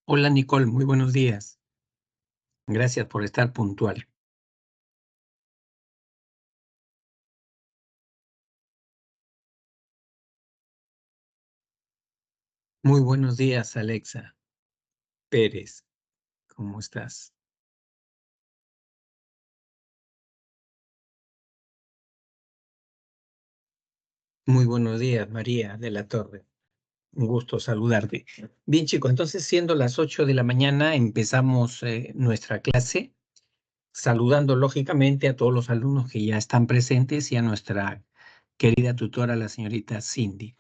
Hola Nicole, muy buenos días. Gracias por estar puntual. Muy buenos días, Alexa Pérez. ¿Cómo estás? Muy buenos días, María de la Torre. Un gusto saludarte. Bien, chicos, entonces siendo las 8 de la mañana, empezamos nuestra clase, saludando lógicamente a todos los alumnos que ya están presentes y a nuestra querida tutora, la señorita Cindy.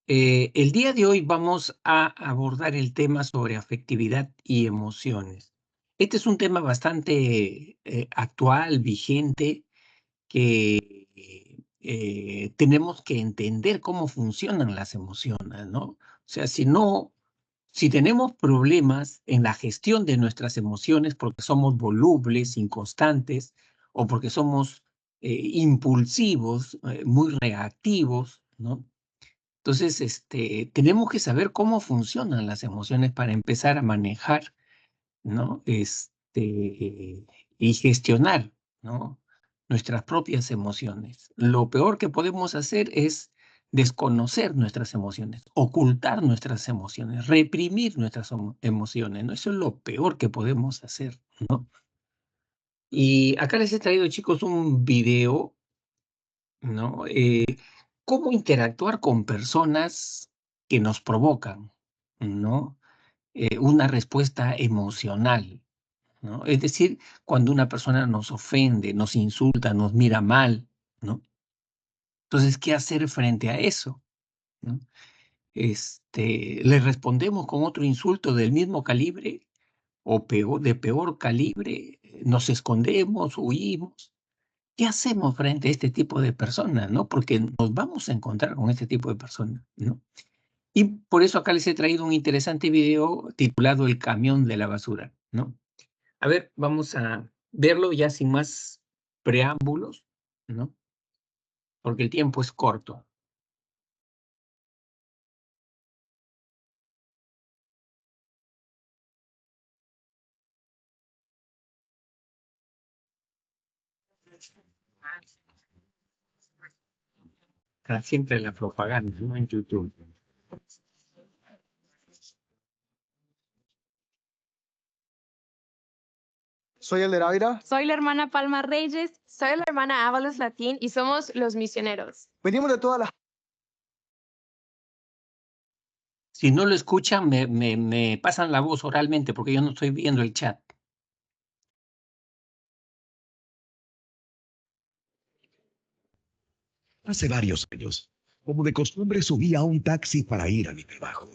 El día de hoy vamos a abordar el tema sobre afectividad y emociones. Este es un tema bastante actual, vigente, que tenemos que entender cómo funcionan las emociones, ¿no? O sea, si tenemos problemas en la gestión de nuestras emociones porque somos volubles, inconstantes, o porque somos impulsivos, muy reactivos, ¿no? Entonces, tenemos que saber cómo funcionan las emociones para empezar a manejar, ¿no? Y gestionar, ¿no? Nuestras propias emociones. Lo peor que podemos hacer es desconocer nuestras emociones, ocultar nuestras emociones, reprimir nuestras emociones, ¿no? Eso es lo peor que podemos hacer, ¿no? Y acá les he traído, chicos, un video, ¿no? Cómo interactuar con personas que nos provocan, ¿no? Una respuesta emocional, ¿no? Es decir, cuando una persona nos ofende, nos insulta, nos mira mal, ¿no? Entonces, ¿qué hacer frente a eso? ¿No? ¿Le respondemos con otro insulto del mismo calibre o peor, de peor calibre? ¿Nos escondemos, huimos? ¿Qué hacemos frente a este tipo de personas, no? Porque nos vamos a encontrar con este tipo de personas, ¿no? Y por eso acá les he traído un interesante video titulado El camión de la basura, ¿no? A ver, vamos a verlo ya sin más preámbulos, ¿no? Porque el tiempo es corto. Siempre la propaganda, ¿no? En YouTube. Soy el Ávila. Soy la hermana Palma Reyes. Soy la hermana Ábalos Latín y somos los misioneros. Venimos de todas las... Si no lo escuchan, me pasan la voz oralmente porque yo no estoy viendo el chat. Hace varios años, como de costumbre, subí a un taxi para ir a mi trabajo.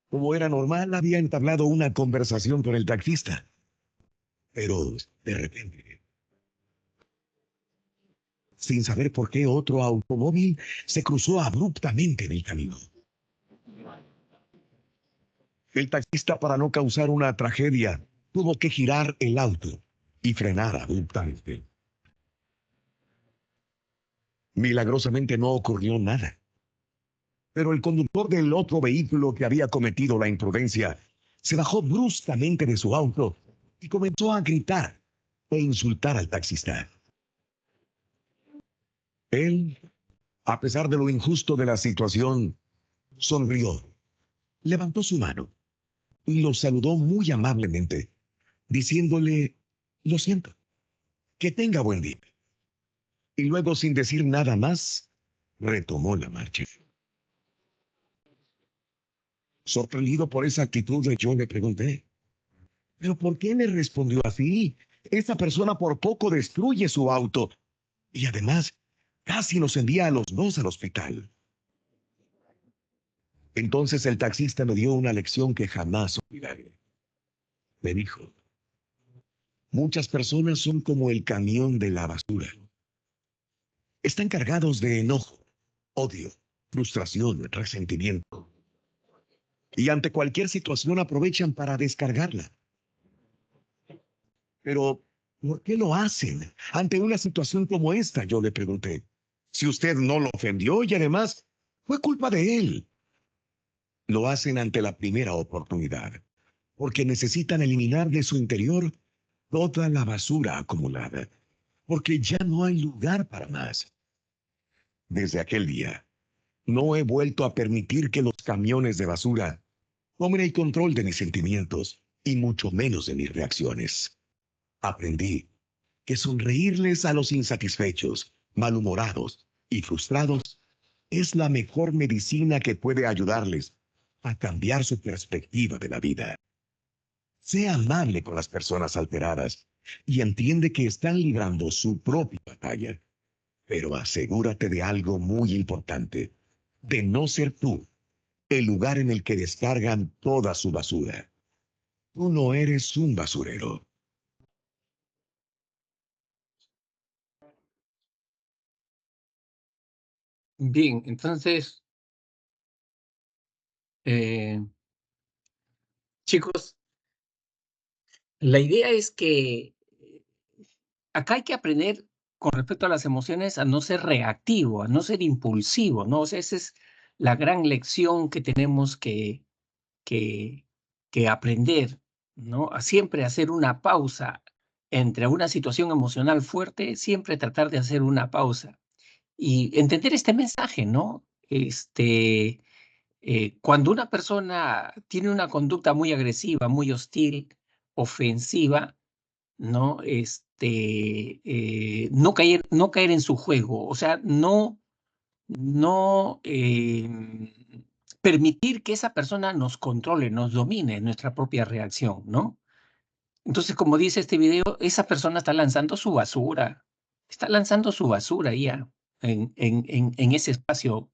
Como era normal, había entablado una conversación con el taxista. Pero, de repente, sin saber por qué, otro automóvil se cruzó abruptamente en el camino. El taxista, para no causar una tragedia, tuvo que girar el auto y frenar abruptamente. Milagrosamente no ocurrió nada. Pero el conductor del otro vehículo que había cometido la imprudencia se bajó bruscamente de su auto y comenzó a gritar e insultar al taxista. Él, a pesar de lo injusto de la situación, sonrió, levantó su mano y lo saludó muy amablemente, diciéndole: "Lo siento, que tenga buen día". Y luego, sin decir nada más, retomó la marcha. Sorprendido por esa actitud, yo le pregunté: "¿Pero por qué le respondió así? Esa persona por poco destruye su auto y además casi nos envía a los dos al hospital". Entonces el taxista me dio una lección que jamás olvidaré. Me dijo: "Muchas personas son como el camión de la basura. Están cargados de enojo, odio, frustración, resentimiento. Y ante cualquier situación aprovechan para descargarla. Pero, ¿por qué lo hacen ante una situación como esta?", yo le pregunté. "Si usted no lo ofendió y además fue culpa de él". lo hacen ante la primera oportunidad, porque necesitan eliminar de su interior toda la basura acumulada, porque ya no hay lugar para más. Desde aquel día, no he vuelto a permitir que los camiones de basura tomen el control de mis sentimientos y mucho menos de mis reacciones. Aprendí que sonreírles a los insatisfechos, malhumorados y frustrados es la mejor medicina que puede ayudarles a cambiar su perspectiva de la vida. Sé amable con las personas alteradas y entiende que están librando su propia batalla. Pero asegúrate de algo muy importante, de no ser tú el lugar en el que descargan toda su basura. Tú no eres un basurero. Bien, entonces, chicos, la idea es que acá hay que aprender con respecto a las emociones a no ser reactivo, a no ser impulsivo, ¿no? O sea, esa es la gran lección que tenemos que, que aprender, ¿no? A siempre hacer una pausa entre una situación emocional fuerte, siempre tratar de hacer una pausa y entender este mensaje, ¿no? Cuando una persona tiene una conducta muy agresiva, muy hostil, ofensiva, ¿no? No caer en su juego, o sea, no permitir que esa persona nos controle, nos domine nuestra propia reacción, ¿no? Entonces, como dice este video, esa persona está lanzando su basura ya en ese espacio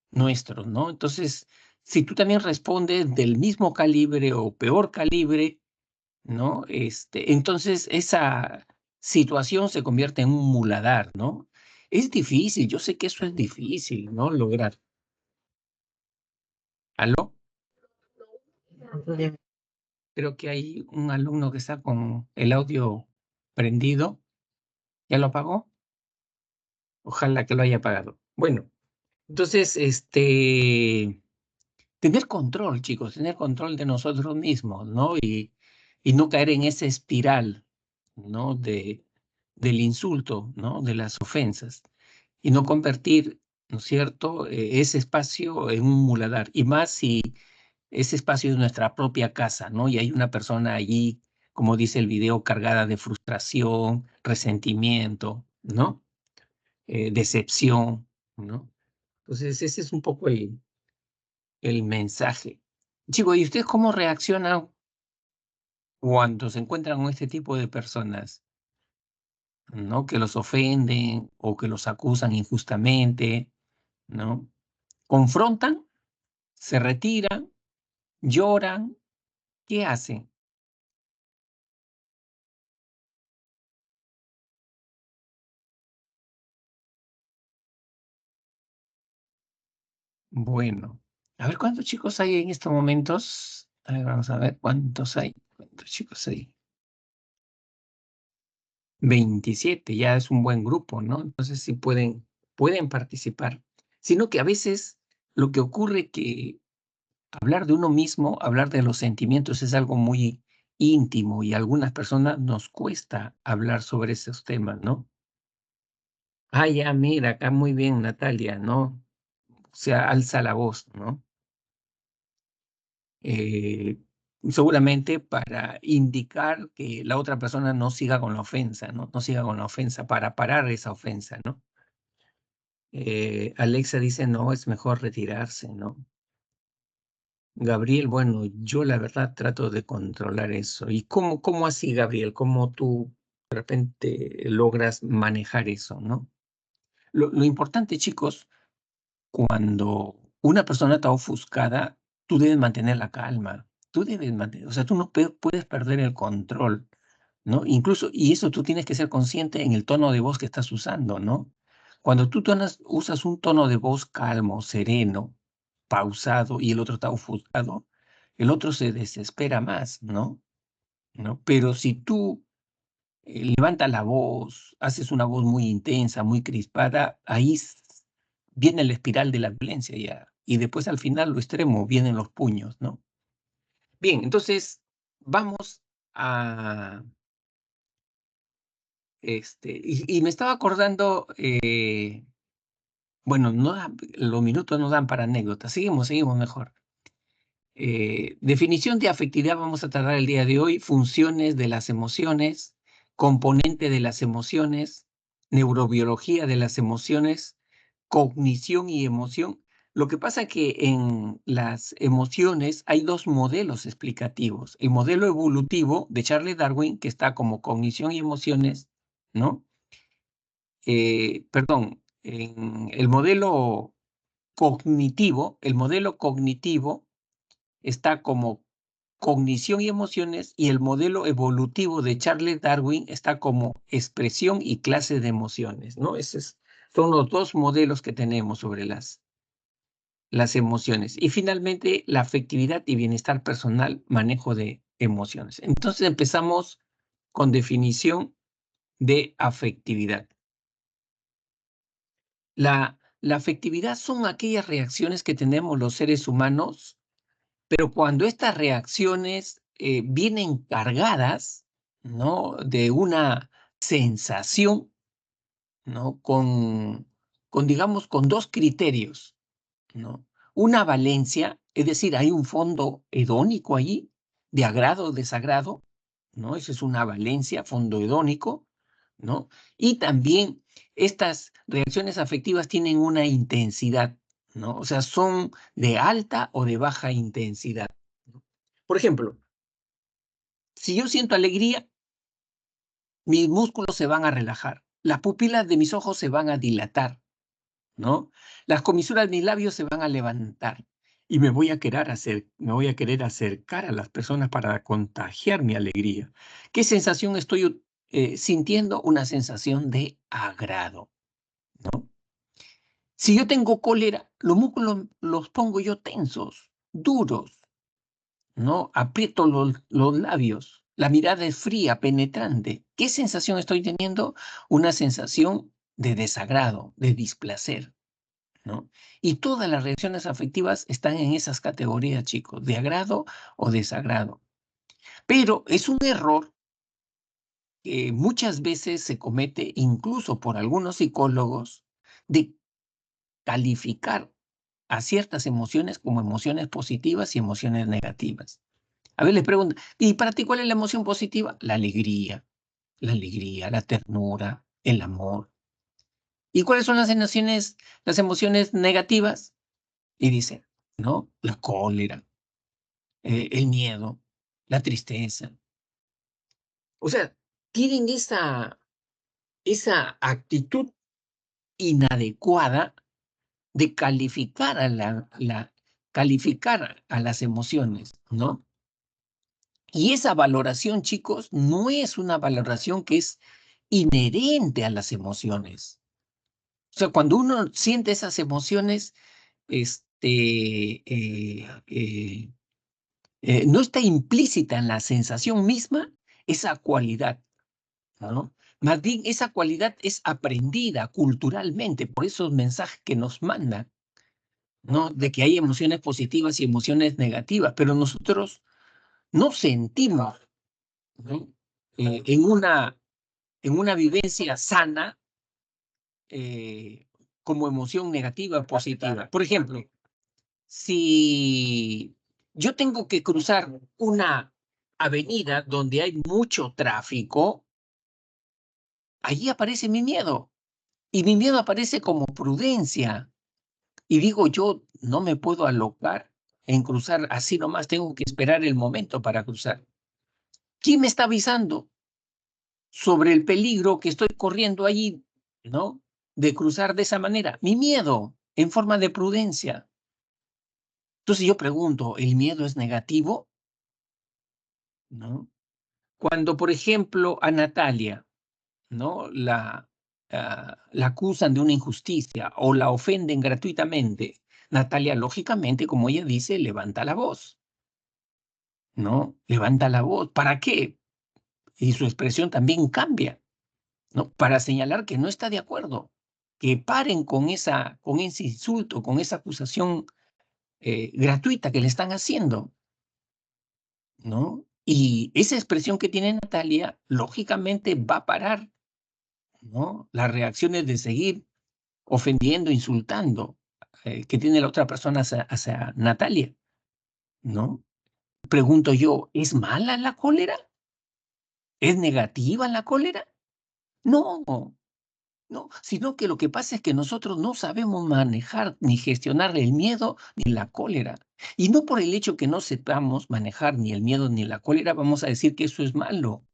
nuestro, ¿no? Entonces, si tú también respondes del mismo calibre o peor calibre, ¿no? Entonces esa situación se convierte en un muladar, ¿no? Es difícil, yo sé que eso es difícil, ¿no? Lograr. ¿Aló? Creo que hay un alumno que está con el audio prendido. ¿Ya lo apagó? Ojalá que lo haya apagado. Bueno, entonces, tener control, chicos, tener control de nosotros mismos, ¿no? Y no caer en esa espiral, ¿no? Del insulto, ¿no? De las ofensas. Y no convertir, ¿no es cierto?, ese espacio en un muladar. Y más si ese espacio es nuestra propia casa, ¿no? Y hay una persona allí, como dice el video, cargada de frustración, resentimiento, ¿no? Decepción, ¿no? Entonces, ese es un poco el mensaje. Chicos, ¿y ustedes cómo reaccionan cuando se encuentran con este tipo de personas, ¿no? Que los ofenden o que los acusan injustamente, ¿no? ¿Confrontan? ¿Se retiran? ¿Lloran? ¿Qué hacen? Bueno, a ver cuántos chicos hay en estos momentos. A ver, vamos a ver cuántos hay. ¿Cuántos chicos hay? 27, ya es un buen grupo, ¿no? Entonces sí pueden participar. Sino que a veces lo que ocurre que hablar de uno mismo, hablar de los sentimientos es algo muy íntimo y a algunas personas nos cuesta hablar sobre esos temas, ¿no? Ah, ya, mira, acá muy bien, Natalia, ¿no? O sea, alza la voz, ¿no? Eh, Seguramente para indicar que la otra persona no siga con la ofensa, ¿no? No siga con la ofensa, para parar esa ofensa, ¿no? Alexa dice, no, es mejor retirarse, ¿no? Gabriel, bueno, yo la verdad trato de controlar eso. ¿Y cómo así, Gabriel? ¿Cómo tú de repente logras manejar eso, no? Lo importante, chicos, cuando una persona está ofuscada, tú debes mantener la calma. Tú debes mantener, o sea, tú no puedes perder el control, ¿no? Incluso, y eso tú tienes que ser consciente en el tono de voz que estás usando, ¿no? Cuando tú usas un tono de voz calmo, sereno, pausado y el otro está ofuscado, el otro se desespera más, ¿no? ¿No? Pero si tú levantas la voz, haces una voz muy intensa, muy crispada, ahí viene la espiral de la violencia ya. y después al final lo extremo vienen los puños, ¿no? Bien, entonces vamos a... y me estaba acordando, bueno, los minutos no dan para anécdotas, seguimos mejor. Definición de afectividad vamos a tratar el día de hoy, funciones de las emociones, componente de las emociones, neurobiología de las emociones, cognición y emoción. Lo que pasa es que en las emociones hay dos modelos explicativos. El modelo evolutivo de Charles Darwin, que está como cognición y emociones, ¿no? Perdón, en el modelo cognitivo está como cognición y emociones, y el modelo evolutivo de Charles Darwin está como expresión y clase de emociones, ¿no? Son los dos modelos que tenemos sobre las emociones. Y finalmente, la afectividad y bienestar personal, manejo de emociones. Entonces empezamos con definición de afectividad. La afectividad son aquellas reacciones que tenemos los seres humanos, pero cuando estas reacciones vienen cargadas, ¿no?, de una sensación, ¿no?, digamos, con dos criterios, ¿no? Una valencia, es decir, hay un fondo hedónico allí, de agrado o desagrado, ¿no? Eso es una valencia, fondo hedónico, ¿no? Y también estas reacciones afectivas tienen una intensidad, ¿no? O sea, son de alta o de baja intensidad, ¿no? Por ejemplo, si yo siento alegría, mis músculos se van a relajar, las pupilas de mis ojos se van a dilatar, ¿no? Las comisuras de mis labios se van a levantar y me voy a querer acercar a las personas para contagiar mi alegría. ¿Qué sensación estoy sintiendo? Una sensación de agrado, ¿no? Si yo tengo cólera, los músculos los pongo yo tensos, duros, ¿no? Aprieto los labios, la mirada es fría, penetrante. ¿Qué sensación estoy teniendo? Una sensación de desagrado, de displacer, ¿no? Y todas las reacciones afectivas están en esas categorías, chicos, de agrado o desagrado. Pero es un error que muchas veces se comete, incluso por algunos psicólogos, de calificar a ciertas emociones como emociones positivas y emociones negativas. A ver, les pregunto, ¿y para ti cuál es la emoción positiva? La alegría, la ternura, el amor. ¿Y cuáles son las emociones negativas? Y dice, ¿no? La cólera, el miedo, la tristeza. O sea, tienen esa actitud inadecuada de calificar calificar a las emociones, ¿no? Y esa valoración, chicos, no es una valoración que es inherente a las emociones. O sea, cuando uno siente esas emociones, no está implícita en la sensación misma esa cualidad, ¿no? Más bien, esa cualidad es aprendida culturalmente por esos mensajes que nos mandan, ¿no? De que hay emociones positivas y emociones negativas, pero nosotros no sentimos, ¿no?, en una vivencia sana, como emoción negativa o positiva. Por ejemplo, si yo tengo que cruzar una avenida donde hay mucho tráfico, allí aparece mi miedo. Y mi miedo aparece como prudencia. Y digo, yo no me puedo alocar en cruzar así nomás, tengo que esperar el momento para cruzar. ¿Quién me está avisando sobre el peligro que estoy corriendo allí, ¿no?, de cruzar de esa manera? Mi miedo, en forma de prudencia. Entonces yo pregunto, ¿el miedo es negativo? ¿No? Cuando, por ejemplo, a Natalia, ¿no?, la acusan de una injusticia o la ofenden gratuitamente, Natalia, lógicamente, como ella dice, levanta la voz, ¿no? Levanta la voz. ¿Para qué? Y su expresión también cambia, ¿no? Para señalar que no está de acuerdo, que paren con ese insulto, con esa acusación gratuita que le están haciendo, ¿no? Y esa expresión que tiene Natalia, lógicamente va a parar, ¿no? Las reacciones de seguir ofendiendo, insultando, que tiene la otra persona hacia Natalia, ¿no? Pregunto yo, ¿es mala la cólera? ¿Es negativa la cólera? No, no, sino que lo que pasa es que nosotros no sabemos manejar ni gestionar el miedo ni la cólera. Y no por el hecho que no sepamos manejar ni el miedo ni la cólera, vamos a decir que eso es malo.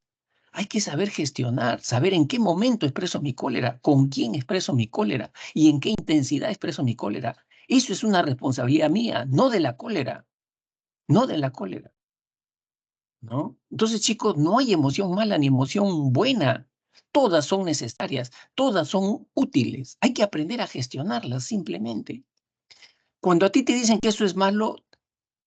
Hay que saber gestionar, saber en qué momento expreso mi cólera, con quién expreso mi cólera y en qué intensidad expreso mi cólera. Eso es una responsabilidad mía, no de la cólera, no de la cólera, ¿no? Entonces, chicos, no hay emoción mala ni emoción buena. Todas son necesarias, todas son útiles. Hay que aprender a gestionarlas simplemente. Cuando a ti te dicen que eso es malo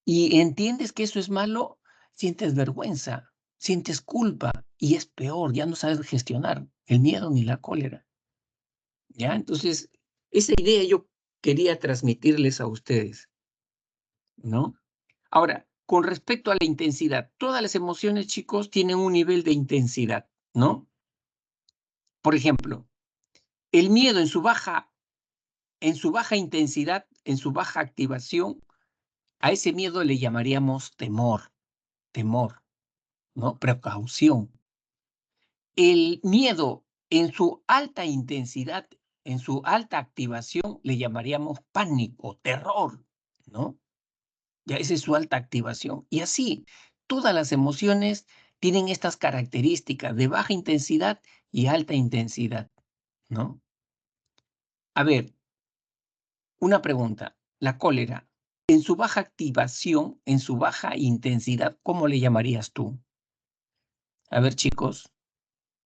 y entiendes que eso es malo, sientes vergüenza, sientes culpa y es peor, ya no sabes gestionar el miedo ni la cólera. ¿Ya? Entonces, esa idea yo quería transmitirles a ustedes, ¿no? Ahora, con respecto a la intensidad, todas las emociones, chicos, tienen un nivel de intensidad, ¿no? Por ejemplo, el miedo en su baja intensidad, en su baja activación, a ese miedo le llamaríamos temor, ¿no? Precaución. El miedo en su alta intensidad, en su alta activación, le llamaríamos pánico, terror, ¿no? Ya esa es su alta activación. Y así, todas las emociones tienen estas características de baja intensidad y alta intensidad, ¿no? A ver, una pregunta. La cólera, en su baja activación, en su baja intensidad, ¿cómo le llamarías tú? A ver, chicos,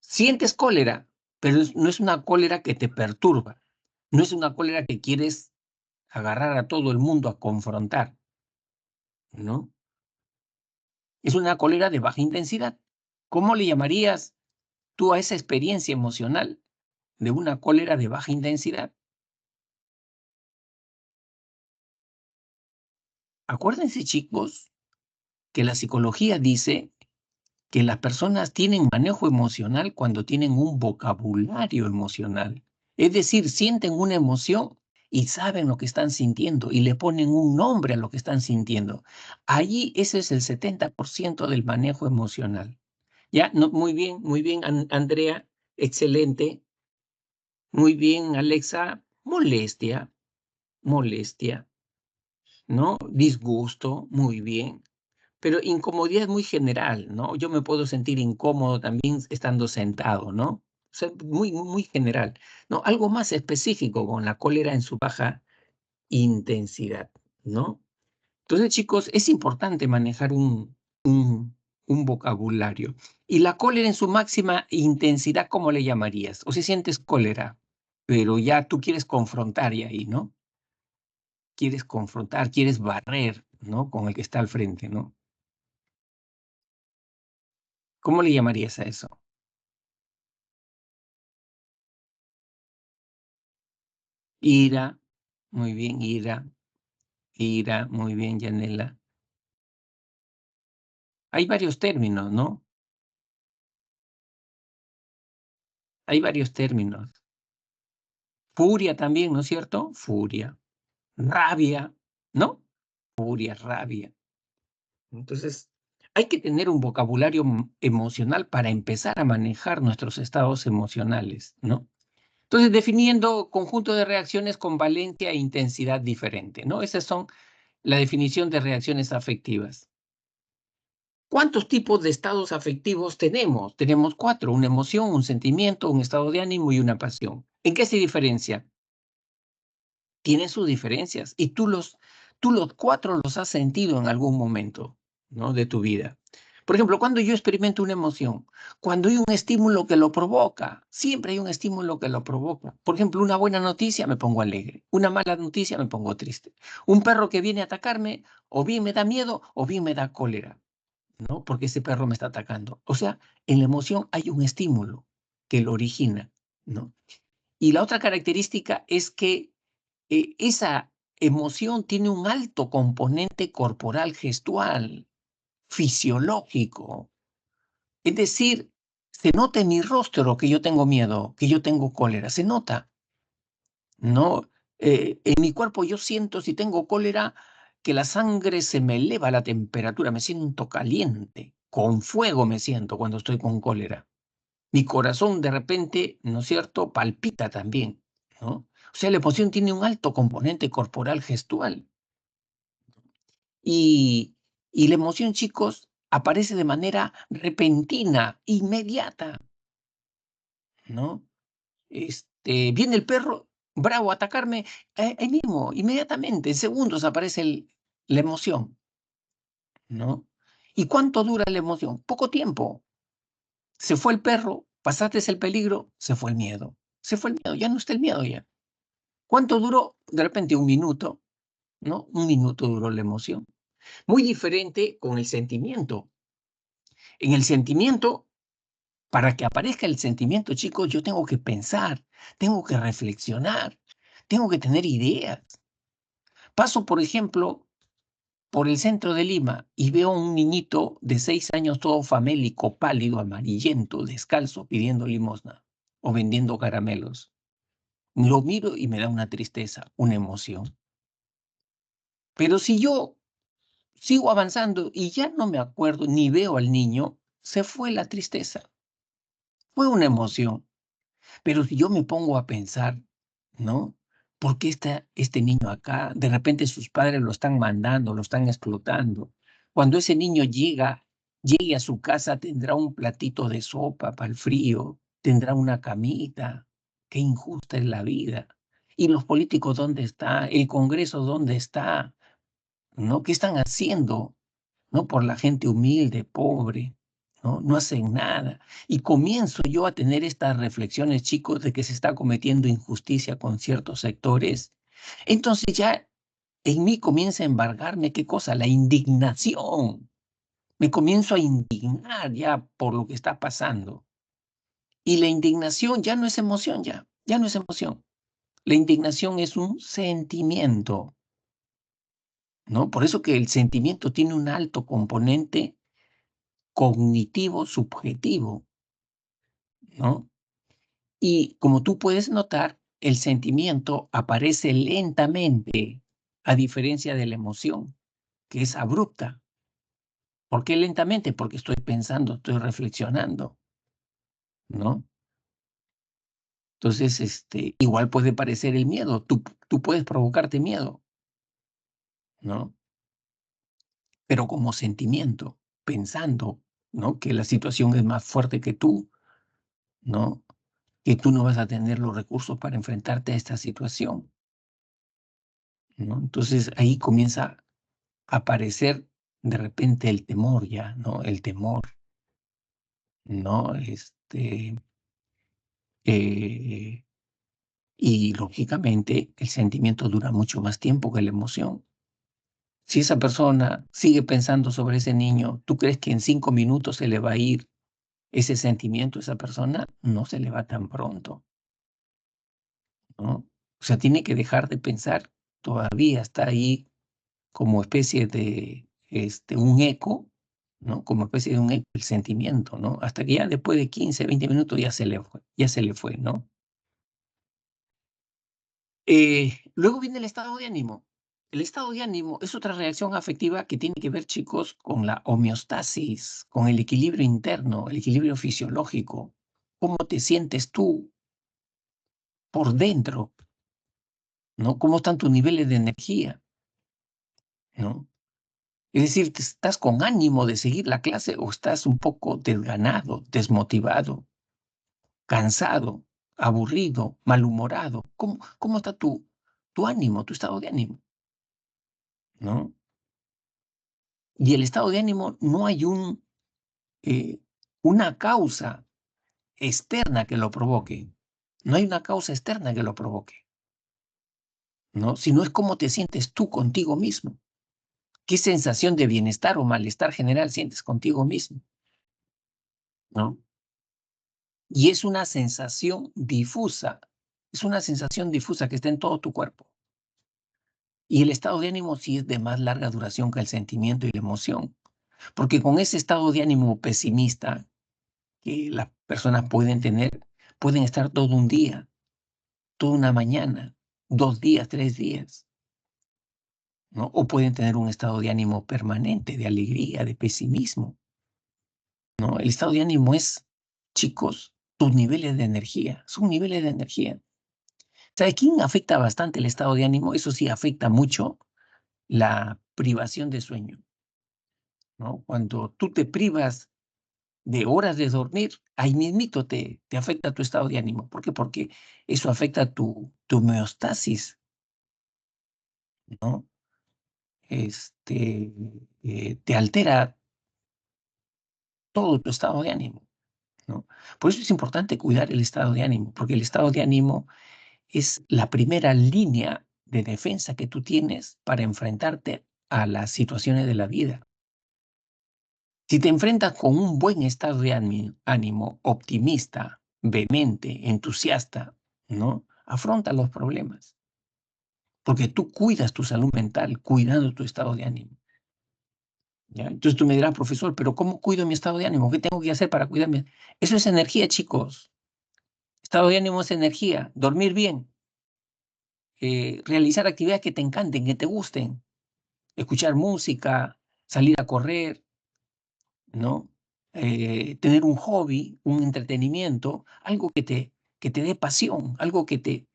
sientes cólera, pero no es una cólera que te perturba, no es una cólera que quieres agarrar a todo el mundo a confrontar, ¿no? Es una cólera de baja intensidad. ¿Cómo le llamarías tú a esa experiencia emocional de una cólera de baja intensidad? Acuérdense, chicos, que la psicología dice que las personas tienen manejo emocional cuando tienen un vocabulario emocional. Es decir, sienten una emoción y saben lo que están sintiendo y le ponen un nombre a lo que están sintiendo. Allí ese es el 70% del manejo emocional. Ya, no, muy bien, Andrea, excelente. Muy bien, Alexa, molestia, ¿no? Disgusto, muy bien. Pero incomodidad es muy general, ¿no? Yo me puedo sentir incómodo también estando sentado, ¿no? O sea, muy general, ¿no? Algo más específico con la cólera en su baja intensidad, ¿no? Entonces, chicos, es importante manejar un vocabulario. Y la cólera en su máxima intensidad, ¿cómo le llamarías? O si sientes cólera, pero ya tú quieres confrontar y ahí, ¿no? Quieres confrontar, quieres barrer, ¿no? Con el que está al frente, ¿no? ¿Cómo le llamarías a eso? Ira, muy bien, ira, muy bien, Yanela. Hay varios términos, ¿no? Hay varios términos. Furia también, ¿no es cierto? Furia. Rabia, ¿no? Furia, rabia. Entonces, hay que tener un vocabulario emocional para empezar a manejar nuestros estados emocionales, ¿no? Entonces, definiendo conjunto de reacciones con valencia e intensidad diferente, ¿no? Esas son la definición de reacciones afectivas. ¿Cuántos tipos de estados afectivos tenemos? Tenemos 4, una emoción, un sentimiento, un estado de ánimo y una pasión. ¿En qué se diferencia? Tienen sus diferencias y tú los 4 los has sentido en algún momento, ¿no? De tu vida. Por ejemplo, cuando yo experimento una emoción, cuando hay un estímulo que lo provoca, siempre hay un estímulo que lo provoca. Por ejemplo, una buena noticia me pongo alegre, una mala noticia me pongo triste. Un perro que viene a atacarme, o bien me da miedo o bien me da cólera, ¿no? Porque ese perro me está atacando. O sea, en la emoción hay un estímulo que lo origina, ¿no? Y la otra característica es que esa emoción tiene un alto componente corporal gestual, fisiológico. Es decir, se nota en mi rostro que yo tengo miedo, que yo tengo cólera, se nota, ¿no? En mi cuerpo yo siento, si tengo cólera, que la sangre se me eleva la temperatura, me siento caliente, con fuego me siento cuando estoy con cólera. Mi corazón de repente, ¿no es cierto?, palpita también, ¿no? O sea, la emoción tiene un alto componente corporal gestual. Y, y la emoción, chicos, aparece de manera repentina, inmediata, ¿no? Viene el perro bravo a atacarme, ahí mismo, inmediatamente, en segundos aparece la emoción, ¿no? ¿Y cuánto dura la emoción? Poco tiempo. Se fue el perro, pasaste el peligro, se fue el miedo. Se fue el miedo, ya no está el miedo ya. ¿Cuánto duró? De repente 1 minuto, ¿no? 1 minuto duró la emoción. Muy diferente con el sentimiento. En el sentimiento, para que aparezca el sentimiento, chicos, yo tengo que pensar, tengo que reflexionar, tengo que tener ideas. Paso, por ejemplo, por el centro de Lima y veo a un niñito de 6 años todo famélico, pálido, amarillento, descalzo, pidiendo limosna o vendiendo caramelos. Lo miro y me da una tristeza, una emoción. Pero si yo sigo avanzando y ya no me acuerdo ni veo al niño, se fue la tristeza. Fue una emoción. Pero si yo me pongo a pensar, ¿no? ¿Por qué está este niño acá? De repente sus padres lo están mandando, lo están explotando. Cuando ese niño llegue a su casa, tendrá un platito de sopa para el frío, tendrá una camita. Qué injusta es la vida. ¿Y los políticos dónde están? ¿El Congreso dónde está? ¿No? ¿Qué están haciendo? ¿No? Por la gente humilde, pobre, ¿no? No hacen nada. Y comienzo yo a tener estas reflexiones, chicos, de que se está cometiendo injusticia con ciertos sectores. Entonces ya en mí comienza a embargarme, ¿qué cosa? La indignación. Me comienzo a indignar ya por lo que está pasando. Y la indignación ya no es emoción, ya no es emoción. La indignación es un sentimiento, ¿no? Por eso que el sentimiento tiene un alto componente cognitivo subjetivo, ¿no? Y como tú puedes notar, el sentimiento aparece lentamente, a diferencia de la emoción, que es abrupta. ¿Por qué lentamente? Porque estoy pensando, estoy reflexionando, ¿no? Entonces, igual puede parecer el miedo. Tú puedes provocarte miedo, ¿no? Pero como sentimiento, pensando, ¿no? Que la situación es más fuerte que tú, ¿no? Que tú no vas a tener los recursos para enfrentarte a esta situación, ¿no? Entonces ahí comienza a aparecer de repente el temor ya, ¿no? El temor, ¿no? Eh, y lógicamente el sentimiento dura mucho más tiempo que la emoción. Si esa persona sigue pensando sobre ese niño, ¿tú crees que en 5 minutos se le va a ir ese sentimiento a esa persona? No se le va tan pronto, ¿no? O sea, tiene que dejar de pensar, todavía está ahí como especie de un eco, ¿no? Como especie de un eco, el sentimiento, ¿no? Hasta que ya después de 15, 20 minutos ya se le fue, ¿no? Luego viene el estado de ánimo. El estado de ánimo es otra reacción afectiva que tiene que ver, chicos, con la homeostasis, con el equilibrio interno, el equilibrio fisiológico. ¿Cómo te sientes tú por dentro? ¿No? ¿Cómo están tus niveles de energía? ¿No? Es decir, ¿estás con ánimo de seguir la clase o estás un poco desganado, desmotivado, cansado, aburrido, malhumorado? ¿Cómo está tu ánimo, tu estado de ánimo? ¿No? Y el estado de ánimo no hay una causa externa que lo provoque. No hay una causa externa que lo provoque, ¿no? Sino es cómo te sientes tú contigo mismo. ¿Qué sensación de bienestar o malestar general sientes contigo mismo? ¿No? Y es una sensación difusa que está en todo tu cuerpo. Y el estado de ánimo sí es de más larga duración que el sentimiento y la emoción. Porque con ese estado de ánimo pesimista que las personas pueden tener, pueden estar todo un día, toda una mañana, 2 días, 3 días, ¿no? O pueden tener un estado de ánimo permanente, de alegría, de pesimismo, ¿no? El estado de ánimo es, chicos, tus niveles de energía, son niveles de energía. ¿Sabe quién afecta bastante el estado de ánimo? Eso sí afecta mucho la privación de sueño, ¿no? Cuando tú te privas de horas de dormir, ahí mismito te afecta tu estado de ánimo. ¿Por qué? Porque eso afecta tu homeostasis, ¿no? Te altera todo tu estado de ánimo, ¿no? Por eso es importante cuidar el estado de ánimo, porque el estado de ánimo es la primera línea de defensa que tú tienes para enfrentarte a las situaciones de la vida. Si te enfrentas con un buen estado de ánimo, optimista, vehemente, entusiasta, ¿no? Afronta los problemas, porque tú cuidas tu salud mental, cuidando tu estado de ánimo. ¿Ya? Entonces tú me dirás, profesor, pero ¿cómo cuido mi estado de ánimo? ¿Qué tengo que hacer para cuidarme? Eso es energía, chicos. Estado de ánimo es energía. Dormir bien, realizar actividades que te encanten, que te gusten, escuchar música, salir a correr, ¿no? Tener un hobby, un entretenimiento, algo que te dé pasión, algo que,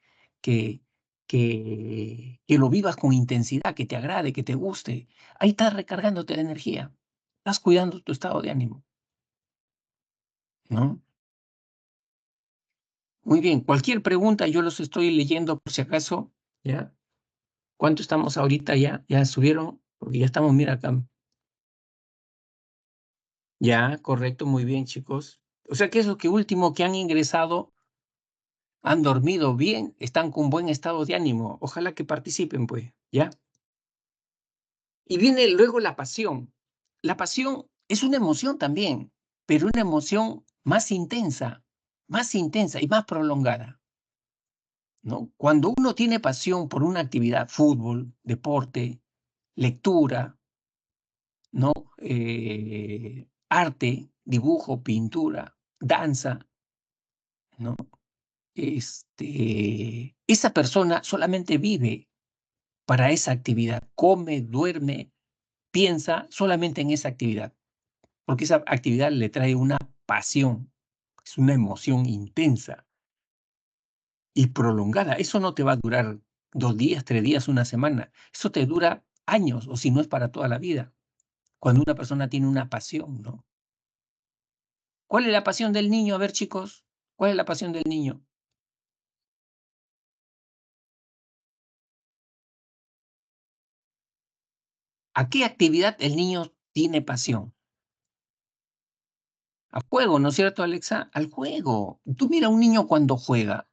que lo vivas con intensidad, que te agrade, que te guste. Ahí estás recargándote de energía, estás cuidando tu estado de ánimo, ¿no? Muy bien, cualquier pregunta yo los estoy leyendo por si acaso, ¿ya? ¿Cuánto estamos ahorita ya? ¿Ya subieron? Porque ya estamos, mira acá. Ya, correcto, muy bien, chicos. O sea que eso que último que han ingresado han dormido bien, están con buen estado de ánimo. Ojalá que participen, pues, ¿ya? Y viene luego la pasión. La pasión es una emoción también, pero una emoción más intensa y más prolongada, ¿no? Cuando uno tiene pasión por una actividad, fútbol, deporte, lectura, ¿no? Arte, dibujo, pintura, danza, ¿no? Esa persona solamente vive para esa actividad, come, duerme, piensa solamente en esa actividad, porque esa actividad le trae una pasión, es una emoción intensa y prolongada. Eso no te va a durar 2 días, 3 días, una semana. Eso te dura años, o si no es para toda la vida, cuando una persona tiene una pasión, ¿no? ¿Cuál es la pasión del niño? A ver, chicos, ¿cuál es la pasión del niño? ¿A qué actividad el niño tiene pasión? Al juego, ¿no es cierto, Alexa? Al juego. Tú mira a un niño cuando juega,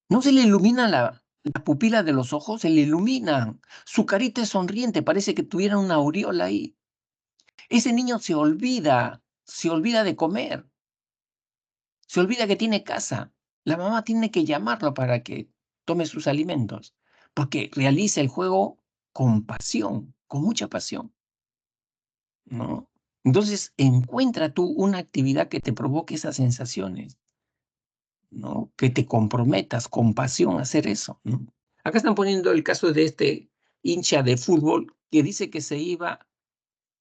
¿no se le ilumina las pupilas de los ojos? Se le iluminan. Su carita es sonriente, parece que tuviera una aureola ahí. Ese niño se olvida de comer, se olvida que tiene casa. La mamá tiene que llamarlo para que tome sus alimentos, porque realiza el juego con pasión, con mucha pasión, ¿no? Entonces, encuentra tú una actividad que te provoque esas sensaciones, ¿no? Que te comprometas con pasión a hacer eso, ¿no? Acá están poniendo el caso de este hincha de fútbol que dice que se iba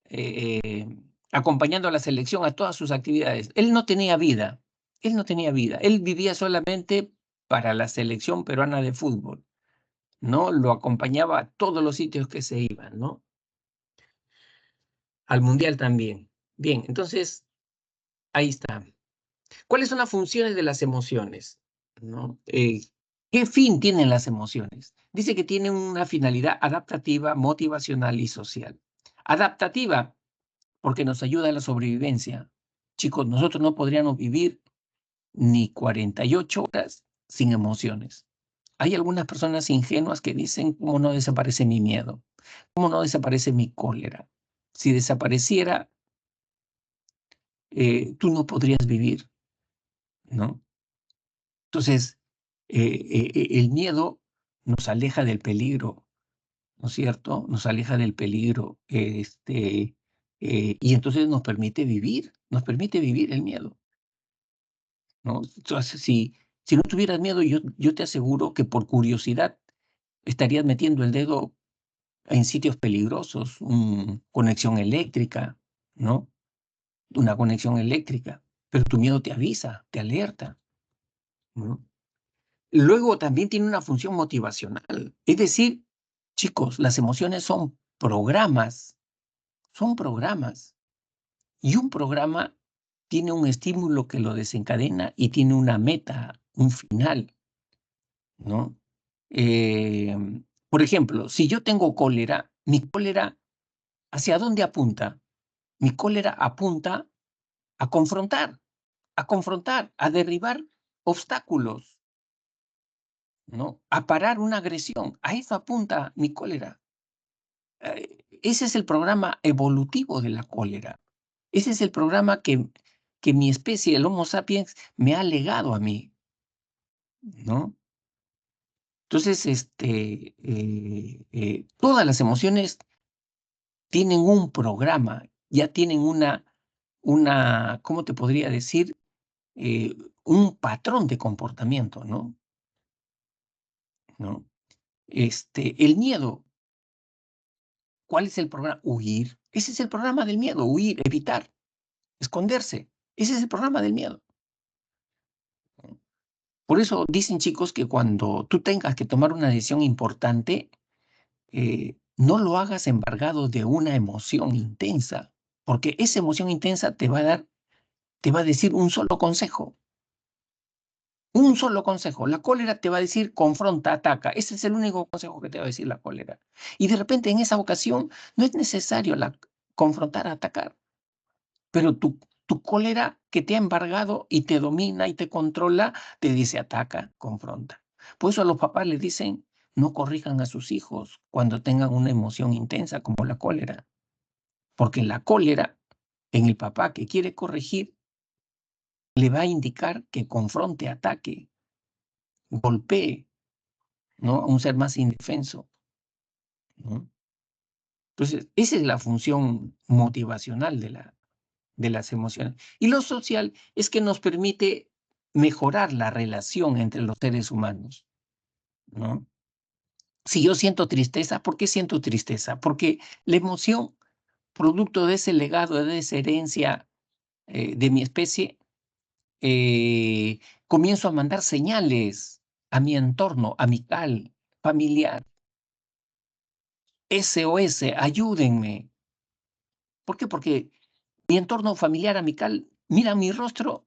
eh, acompañando a la selección a todas sus actividades. Él no tenía vida, él no tenía vida, él vivía solamente para la selección peruana de fútbol, ¿no? Lo acompañaba a todos los sitios que se iban, ¿no? Al mundial también. Bien, entonces, ahí está. ¿Cuáles son las funciones de las emociones? ¿No? ¿Qué fin tienen las emociones? Dice que tienen una finalidad adaptativa, motivacional y social. Adaptativa, porque nos ayuda a la sobrevivencia. Chicos, nosotros no podríamos vivir ni 48 horas sin emociones. Hay algunas personas ingenuas que dicen, ¿cómo no desaparece mi miedo? ¿Cómo no desaparece mi cólera? Si desapareciera, tú no podrías vivir, ¿no? Entonces, el miedo nos aleja del peligro, ¿no es cierto? Nos aleja del peligro, y entonces nos permite vivir el miedo, ¿no? Entonces, si no tuvieras miedo, yo te aseguro que por curiosidad estarías metiendo el dedo en sitios peligrosos, conexión eléctrica, ¿no? Una conexión eléctrica, pero tu miedo te avisa, te alerta, ¿no? Luego también tiene una función motivacional. Es decir, chicos, las emociones son programas. Y un programa tiene un estímulo que lo desencadena y tiene una meta, un final, ¿no? Por ejemplo, si yo tengo cólera, mi cólera, ¿hacia dónde apunta? Mi cólera apunta a confrontar, a derribar obstáculos, ¿no? A parar una agresión. A eso apunta mi cólera. Ese es el programa evolutivo de la cólera. Ese es el programa que mi especie, el Homo sapiens, me ha legado a mí, ¿no? Entonces, todas las emociones tienen un programa, ya tienen ¿cómo te podría decir? Un patrón de comportamiento, ¿no? ¿No? El miedo, ¿cuál es el programa? Huir. Ese es el programa del miedo, huir, evitar, esconderse. Ese es el programa del miedo. Por eso dicen, chicos, que cuando tú tengas que tomar una decisión importante, no lo hagas embargado de una emoción intensa, porque esa emoción intensa te va a decir un solo consejo. Un solo consejo. La cólera te va a decir confronta, ataca. Ese es el único consejo que te va a decir la cólera. Y de repente en esa ocasión no es necesario confrontar, atacar. Pero tu cólera que te ha embargado y te domina y te controla, te dice ataca, confronta. Por eso a los papás les dicen, no corrijan a sus hijos cuando tengan una emoción intensa como la cólera. Porque la cólera en el papá que quiere corregir le va a indicar que confronte, ataque, golpee, ¿no? A un ser más indefenso, ¿no? Entonces, esa es la función motivacional de las emociones. Y lo social es que nos permite mejorar la relación entre los seres humanos, ¿no? Si yo siento tristeza, ¿por qué siento tristeza? Porque la emoción, producto de ese legado, de esa herencia de mi especie, comienzo a mandar señales a mi entorno amical, familiar. SOS, ayúdenme. ¿Por qué? Porque mi entorno familiar, amical, mira mi rostro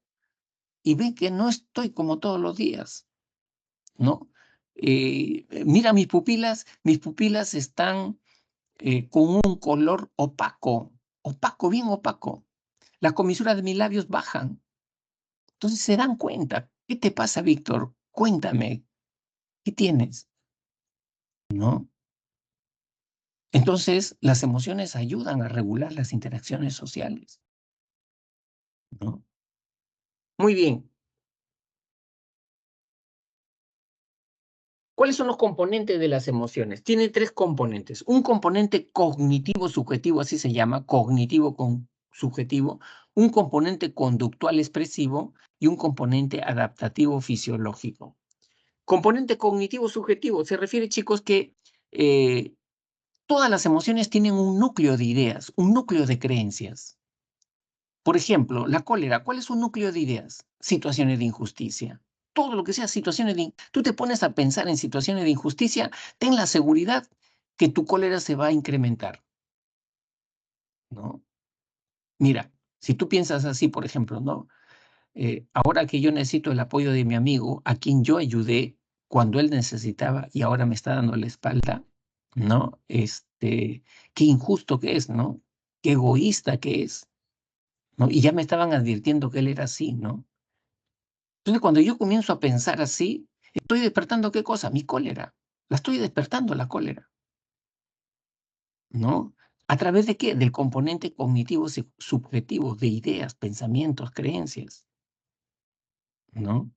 y ven que no estoy como todos los días, ¿no? Mira mis pupilas están con un color opaco, bien opaco. Las comisuras de mis labios bajan. Entonces se dan cuenta. ¿Qué te pasa, Víctor? Cuéntame, ¿qué tienes? ¿No? Entonces, las emociones ayudan a regular las interacciones sociales, ¿no? Muy bien. ¿Cuáles son los componentes de las emociones? Tiene tres componentes. Un componente cognitivo subjetivo, así se llama, subjetivo, un componente conductual expresivo y un componente adaptativo fisiológico. Componente cognitivo subjetivo se refiere, chicos, que todas las emociones tienen un núcleo de ideas, un núcleo de creencias. Por ejemplo, la cólera, ¿cuál es un núcleo de ideas? Situaciones de injusticia. Todo lo que sea situaciones tú te pones a pensar en situaciones de injusticia, ten la seguridad que tu cólera se va a incrementar, ¿no? Mira, si tú piensas así, por ejemplo, ¿no? Ahora que yo necesito el apoyo de mi amigo, a quien yo ayudé cuando él necesitaba y ahora me está dando la espalda, ¿no? Qué injusto que es, ¿no? Qué egoísta que es, ¿no? Y ya me estaban advirtiendo que él era así, ¿no? Entonces, cuando yo comienzo a pensar así, estoy despertando ¿qué cosa? Mi cólera. La estoy despertando la cólera, ¿no? ¿A través de qué? Del componente cognitivo subjetivo, de ideas, pensamientos, creencias, ¿no?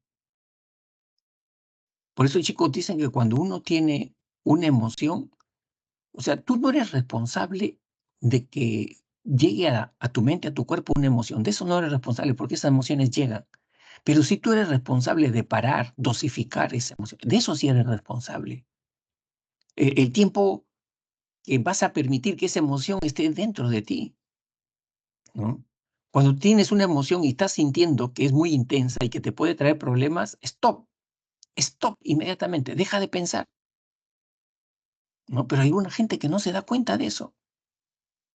Por eso, chicos, dicen que cuando uno tiene una emoción, O sea, tú no eres responsable de que llegue a tu mente, a tu cuerpo una emoción. De eso no eres responsable porque esas emociones llegan. Pero si tú eres responsable de parar, dosificar esa emoción, de eso sí eres responsable. El tiempo que vas a permitir que esa emoción esté dentro de ti, ¿no? Cuando tienes una emoción y estás sintiendo que es muy intensa y que te puede traer problemas, stop inmediatamente, deja de pensar, ¿no? Pero hay una gente que no se da cuenta de eso.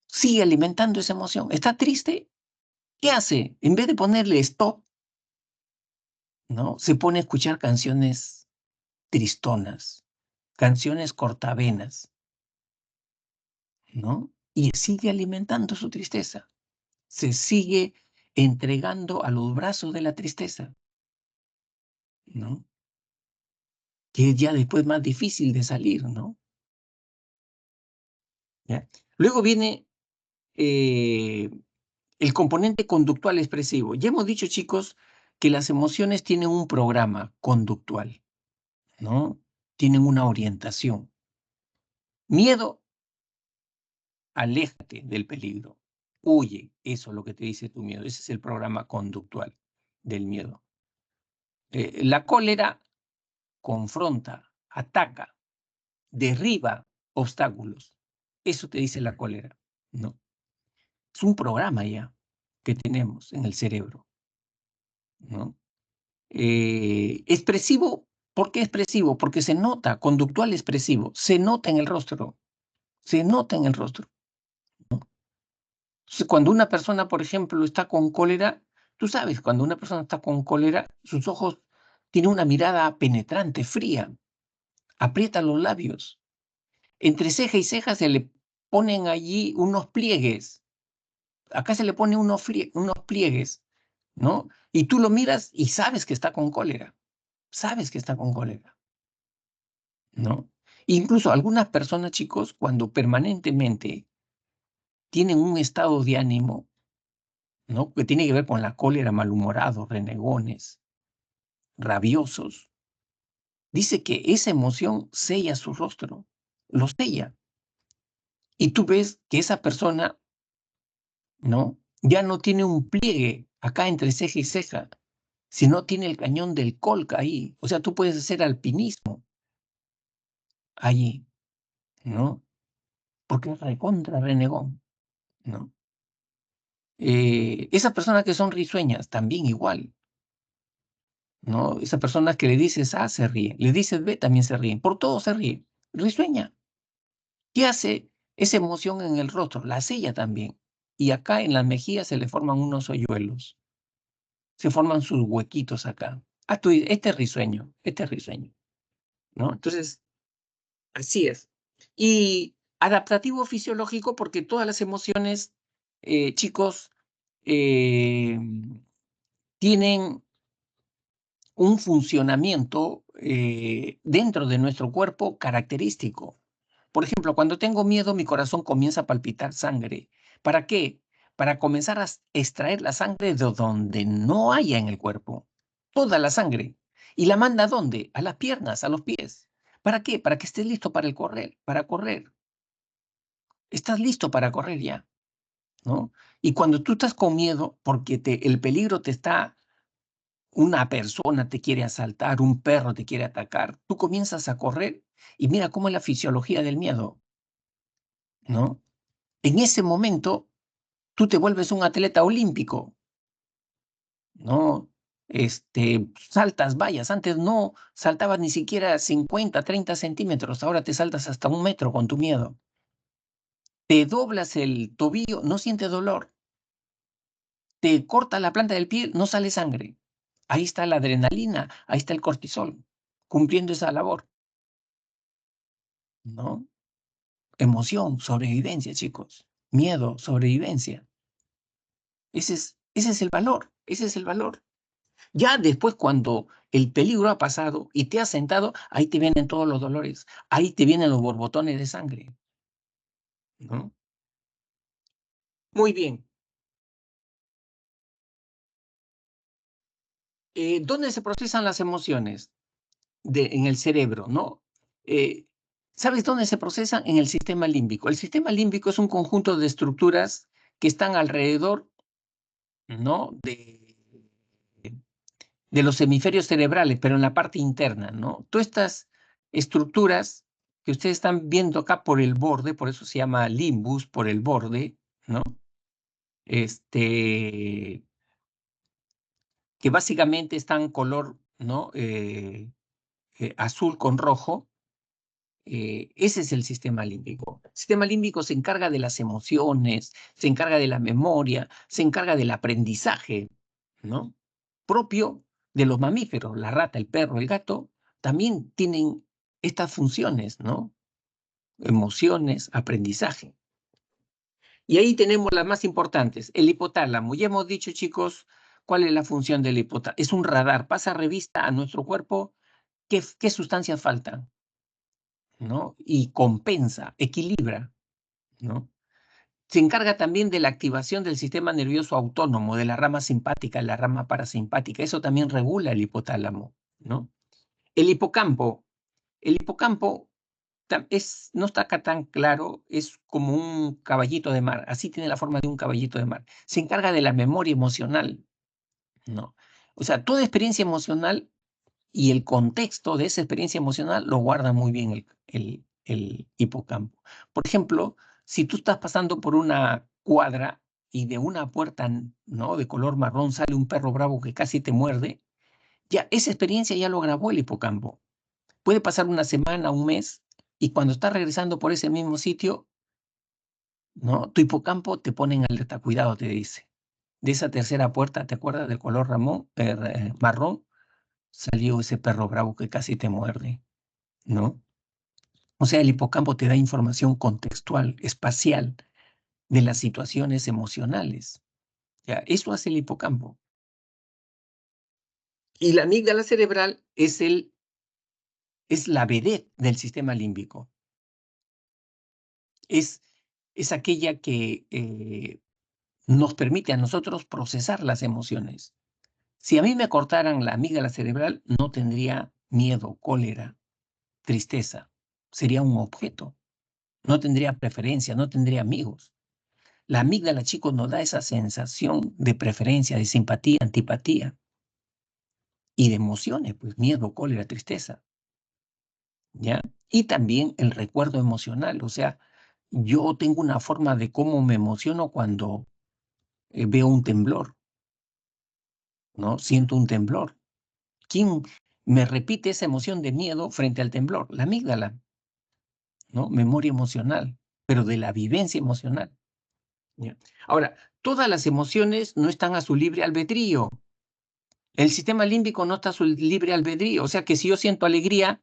Sigue alimentando esa emoción. ¿Está triste? ¿Qué hace? En vez de ponerle stop, ¿no? Se pone a escuchar canciones tristonas, canciones cortavenas, ¿no? Y sigue alimentando su tristeza. Se sigue entregando a los brazos de la tristeza, ¿no? Que es ya después más difícil de salir, ¿no? ¿Ya? Luego viene el componente conductual expresivo. Ya hemos dicho, chicos, que las emociones tienen un programa conductual, ¿no? Tienen una orientación. Miedo, aléjate del peligro. Huye, eso es lo que te dice tu miedo. Ese es el programa conductual del miedo. La cólera confronta, ataca, derriba obstáculos. Eso te dice la cólera, ¿no? Es un programa ya que tenemos en el cerebro, ¿no? Expresivo, ¿por qué expresivo? Porque se nota, conductual expresivo, se nota en el rostro, se nota en el rostro, ¿no? Entonces, cuando una persona, por ejemplo, está con cólera, tú sabes, cuando una persona está con cólera, sus ojos tienen una mirada penetrante, fría, aprieta los labios. Entre ceja y ceja se le ponen allí unos pliegues. Acá se le pone unos pliegues, ¿no? Y tú lo miras y sabes que está con cólera. Sabes que está con cólera, ¿no? Incluso algunas personas, chicos, cuando permanentemente tienen un estado de ánimo, ¿no? Que tiene que ver con la cólera, malhumorados, renegones, rabiosos, dice que esa emoción sella su rostro, lo sella. Y tú ves que esa persona, ¿no? Ya no tiene un pliegue acá entre ceja y ceja, sino tiene el cañón del Colca ahí. O sea, tú puedes hacer alpinismo allí, ¿no? Porque es recontra renegón, ¿no? Esas personas que son risueñas, también igual, ¿no? Esas personas que le dices A, se ríen, le dices B, también se ríen, por todo se ríen, risueña. ¿Qué hace esa emoción en el rostro? La sella también. Y acá en las mejillas se le forman unos hoyuelos, se forman sus huequitos acá. Ah, tú dices, este es risueño, ¿no? Entonces, así es. Y adaptativo fisiológico porque todas las emociones, chicos, eh, tienen un funcionamiento dentro de nuestro cuerpo característico. Por ejemplo, cuando tengo miedo, mi corazón comienza a palpitar sangre. ¿Para qué? Para comenzar a extraer la sangre de donde no haya en el cuerpo. Toda la sangre. ¿Y la manda a dónde? A las piernas, a los pies. ¿Para qué? Para que estés listo para correr, para correr. Estás listo para correr ya, ¿no? Y cuando tú estás con miedo, porque el peligro te está, una persona te quiere asaltar, un perro te quiere atacar, tú comienzas a correr y mira cómo es la fisiología del miedo, ¿no? En ese momento, tú te vuelves un atleta olímpico, ¿no? Saltas vallas. Antes no saltabas ni siquiera 50, 30 centímetros. Ahora te saltas hasta 1 metro con tu miedo. Te doblas el tobillo, no sientes dolor. Te corta la planta del pie, no sale sangre. Ahí está la adrenalina, ahí está el cortisol, cumpliendo esa labor, ¿no? Emoción, sobrevivencia, chicos. Miedo, sobrevivencia. Ese es el valor, ese es el valor. Ya después, cuando el peligro ha pasado y te has sentado, ahí te vienen todos los dolores, ahí te vienen los borbotones de sangre, ¿no? Muy bien. ¿Dónde se procesan las emociones? En el cerebro, ¿no? ¿Sabes dónde se procesan? En el sistema límbico. El sistema límbico es un conjunto de estructuras que están alrededor, ¿no?, de los hemisferios cerebrales, pero en la parte interna, ¿no? Todas estas estructuras que ustedes están viendo acá por el borde, por eso se llama limbus, por el borde, ¿no? Que básicamente están color, ¿no?, azul con rojo. Ese es el sistema límbico. El sistema límbico se encarga de las emociones, se encarga de la memoria, se encarga del aprendizaje, ¿no?, propio de los mamíferos. La rata, el perro, el gato también tienen estas funciones, ¿no? Emociones, aprendizaje. Y ahí tenemos las más importantes, el hipotálamo. Ya hemos dicho, chicos, cuál es la función del hipotálamo. Es un radar, pasa revista a nuestro cuerpo qué sustancias faltan, ¿no? Y compensa, equilibra, ¿no? Se encarga también de la activación del sistema nervioso autónomo, de la rama simpática, la rama parasimpática. Eso también regula el hipotálamo, ¿no? El hipocampo. El hipocampo no está acá tan claro, es como un caballito de mar, así tiene la forma de un caballito de mar. Se encarga de la memoria emocional, ¿no? O sea, toda experiencia emocional y el contexto de esa experiencia emocional lo guarda muy bien el hipocampo. Por ejemplo, si tú estás pasando por una cuadra y de una puerta, ¿no?, de color marrón sale un perro bravo que casi te muerde, ya esa experiencia ya lo grabó el hipocampo. Puede pasar una semana, un mes, y cuando estás regresando por ese mismo sitio, ¿no?, tu hipocampo te pone en alerta, cuidado, te dice. De esa tercera puerta, ¿te acuerdas del color marrón? Salió ese perro bravo que casi te muerde, ¿no? O sea, el hipocampo te da información contextual, espacial, de las situaciones emocionales. ¿Ya? Eso hace el hipocampo. Y la amígdala cerebral es la vedette del sistema límbico. Es aquella que nos permite a nosotros procesar las emociones. Si a mí me cortaran la amígdala cerebral, no tendría miedo, cólera, tristeza. Sería un objeto. No tendría preferencia, no tendría amigos. La amígdala, chicos, nos da esa sensación de preferencia, de simpatía, antipatía y de emociones, pues miedo, cólera, tristeza, ¿ya? Y también el recuerdo emocional, o sea, yo tengo una forma de cómo me emociono cuando veo un temblor, ¿no? Siento un temblor. ¿Quién me repite esa emoción de miedo frente al temblor? La amígdala, ¿no? Memoria emocional, pero de la vivencia emocional. ¿Ya? Ahora, todas las emociones no están a su libre albedrío. El sistema límbico no está a su libre albedrío. O sea que si yo siento alegría,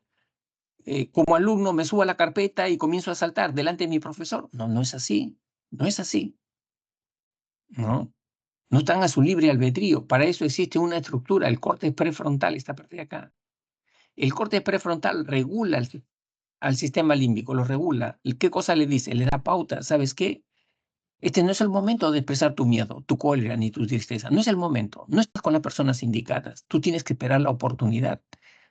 como alumno me subo a la carpeta y comienzo a saltar delante de mi profesor. No, no es así. No es así. No, no están a su libre albedrío. Para eso existe una estructura. El córtex prefrontal, esta parte de acá. El córtex prefrontal regula al sistema límbico, lo regula. ¿Qué cosa le dice? Le da pauta. ¿Sabes qué? Este no es el momento de expresar tu miedo, tu cólera ni tu tristeza. No es el momento. No estás con las personas indicadas. Tú tienes que esperar la oportunidad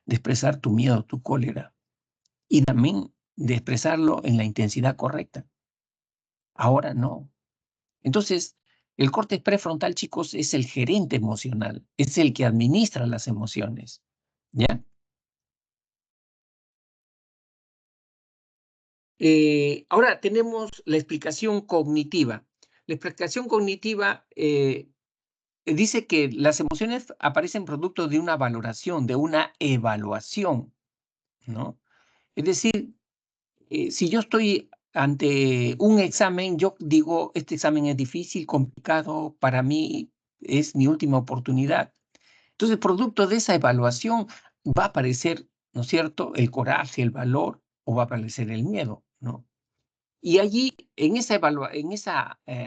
de expresar tu miedo, tu cólera. Y también de expresarlo en la intensidad correcta. Ahora no. Entonces, el córtex prefrontal, chicos, es el gerente emocional. Es el que administra las emociones. ¿Ya? Ahora tenemos la explicación cognitiva. La explicación cognitiva dice que las emociones aparecen producto de una valoración, de una evaluación, ¿no? Es decir, si yo estoy ante un examen, yo digo, este examen es difícil, complicado, para mí es mi última oportunidad. Entonces, producto de esa evaluación va a aparecer, ¿no es cierto?, el coraje, el valor, o va a aparecer el miedo, ¿no? Y allí, en ese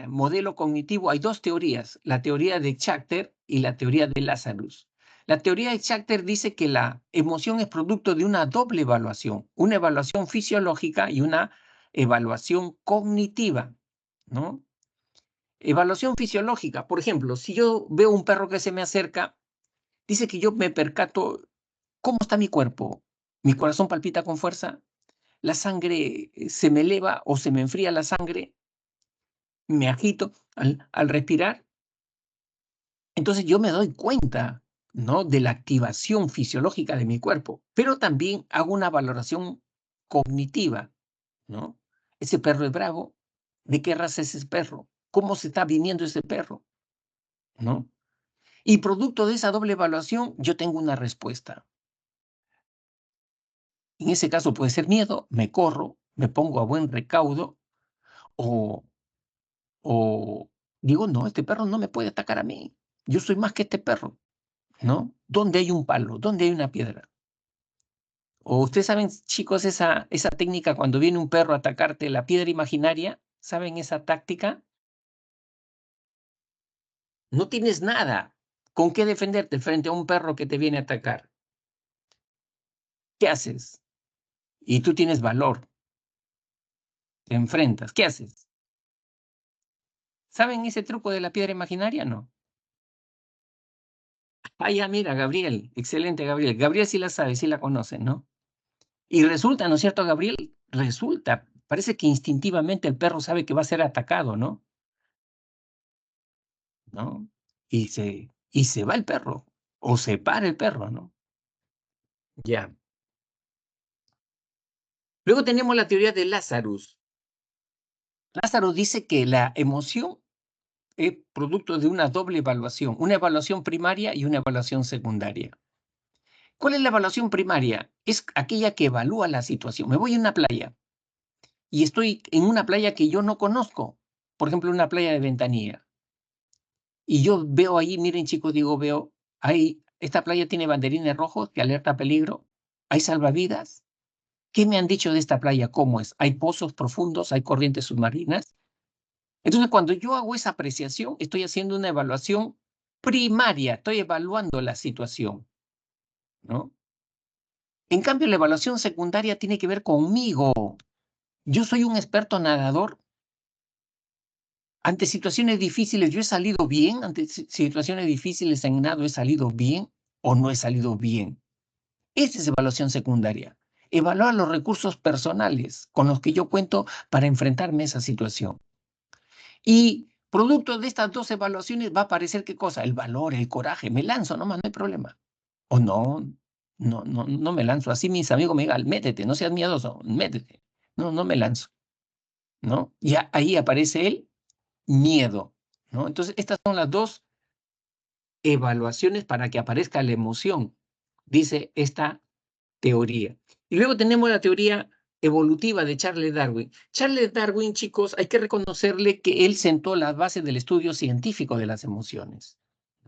modelo cognitivo, hay dos teorías, la teoría de Schachter y la teoría de Lazarus. La teoría de Schachter dice que la emoción es producto de una doble evaluación, una evaluación fisiológica y una evaluación cognitiva, ¿no? Evaluación fisiológica, por ejemplo, si yo veo un perro que se me acerca, dice que yo me percato cómo está mi cuerpo. Mi corazón palpita con fuerza, la sangre se me eleva o se me enfría la sangre, me agito al respirar. Entonces yo me doy cuenta, ¿no?, de la activación fisiológica de mi cuerpo, pero también hago una valoración cognitiva, ¿no? Ese perro es bravo, ¿de qué raza es ese perro? ¿Cómo se está viniendo ese perro? ¿No? Y producto de esa doble evaluación, yo tengo una respuesta. En ese caso puede ser miedo, me corro, me pongo a buen recaudo, o, o digo, no, este perro no me puede atacar a mí. Yo soy más que este perro, ¿no? ¿Dónde hay un palo? ¿Dónde hay una piedra? O ustedes saben, chicos, esa técnica cuando viene un perro a atacarte, la piedra imaginaria, ¿saben esa táctica? No tienes nada con qué defenderte frente a un perro que te viene a atacar. ¿Qué haces? Y tú tienes valor, te enfrentas. ¿Qué haces? ¿Saben ese truco de la piedra imaginaria? No. Ah, ya, mira, Gabriel. Excelente, Gabriel. Gabriel sí la sabe, sí la conoce, ¿no? Y resulta, ¿no es cierto, Gabriel? Resulta, parece que instintivamente el perro sabe que va a ser atacado, ¿no? ¿No? Y se va el perro, o se para el perro, ¿no? Ya. Luego tenemos la teoría de Lazarus. Lazarus dice que la emoción es producto de una doble evaluación, una evaluación primaria y una evaluación secundaria. ¿Cuál es la evaluación primaria? Es aquella que evalúa la situación. Me voy a una playa y estoy en una playa que yo no conozco, por ejemplo, una playa de Ventanilla. Y yo veo ahí, miren chicos, digo, veo, esta playa tiene banderines rojos que alerta peligro, hay salvavidas. ¿Qué me han dicho de esta playa? ¿Cómo es? ¿Hay pozos profundos? ¿Hay corrientes submarinas? Entonces, cuando yo hago esa apreciación, estoy haciendo una evaluación primaria, estoy evaluando la situación, ¿no? En cambio, la evaluación secundaria tiene que ver conmigo. Yo soy un experto nadador. Ante situaciones difíciles, ¿yo he salido bien? Ante situaciones difíciles en nado, ¿he salido bien o no he salido bien? Esa es evaluación secundaria. Evaluar los recursos personales con los que yo cuento para enfrentarme a esa situación. Y producto de estas dos evaluaciones va a aparecer ¿qué cosa? El valor, el coraje. Me lanzo nomás, no hay problema. O no me lanzo. Así mis amigos me digan, métete, no seas miedoso, métete. No me lanzo, ¿no? Ya ahí aparece el miedo, ¿no? Entonces, estas son las dos evaluaciones para que aparezca la emoción, dice esta teoría. Y luego tenemos la teoría evolutiva de Charles Darwin. Charles Darwin, chicos, hay que reconocerle que él sentó las bases del estudio científico de las emociones,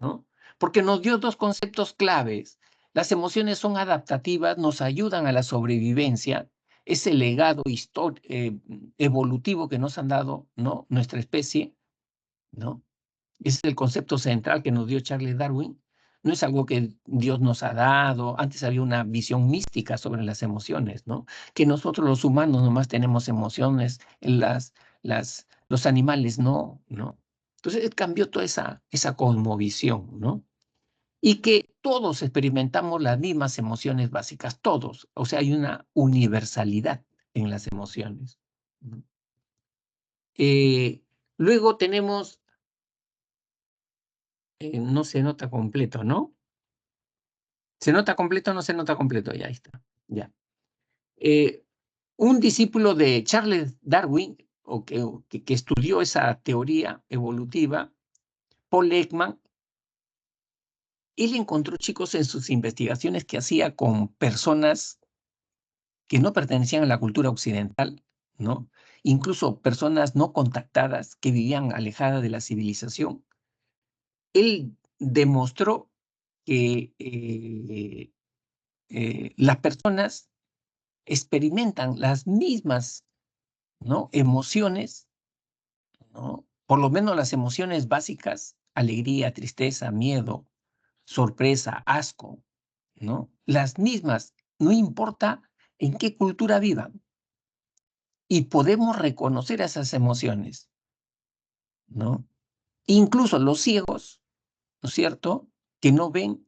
¿no? Porque nos dio dos conceptos claves. Las emociones son adaptativas, nos ayudan a la sobrevivencia, ese legado evolutivo que nos han dado, ¿no?, nuestra especie, ¿no? Ese es el concepto central que nos dio Charles Darwin. No es algo que Dios nos ha dado. Antes había una visión mística sobre las emociones, ¿no? Que nosotros los humanos nomás tenemos emociones, los animales no, ¿no? Entonces él cambió toda esa cosmovisión, ¿no? Y que todos experimentamos las mismas emociones básicas, todos. O sea, hay una universalidad en las emociones, ¿no? Luego tenemos no se nota completo, ¿no? ¿Se nota completo o no se nota completo? Ya, ahí está. Ya. Un discípulo de Charles Darwin, que estudió esa teoría evolutiva, Paul Ekman, él encontró, chicos, en sus investigaciones que hacía con personas que no pertenecían a la cultura occidental, ¿no? Incluso personas no contactadas que vivían alejadas de la civilización. Él demostró que las personas experimentan las mismas, ¿no?, emociones, ¿no? Por lo menos las emociones básicas, alegría, tristeza, miedo, sorpresa, asco, ¿no? Las mismas, no importa en qué cultura vivan. Y podemos reconocer esas emociones, ¿no? Incluso los ciegos, ¿no es cierto?, que no ven,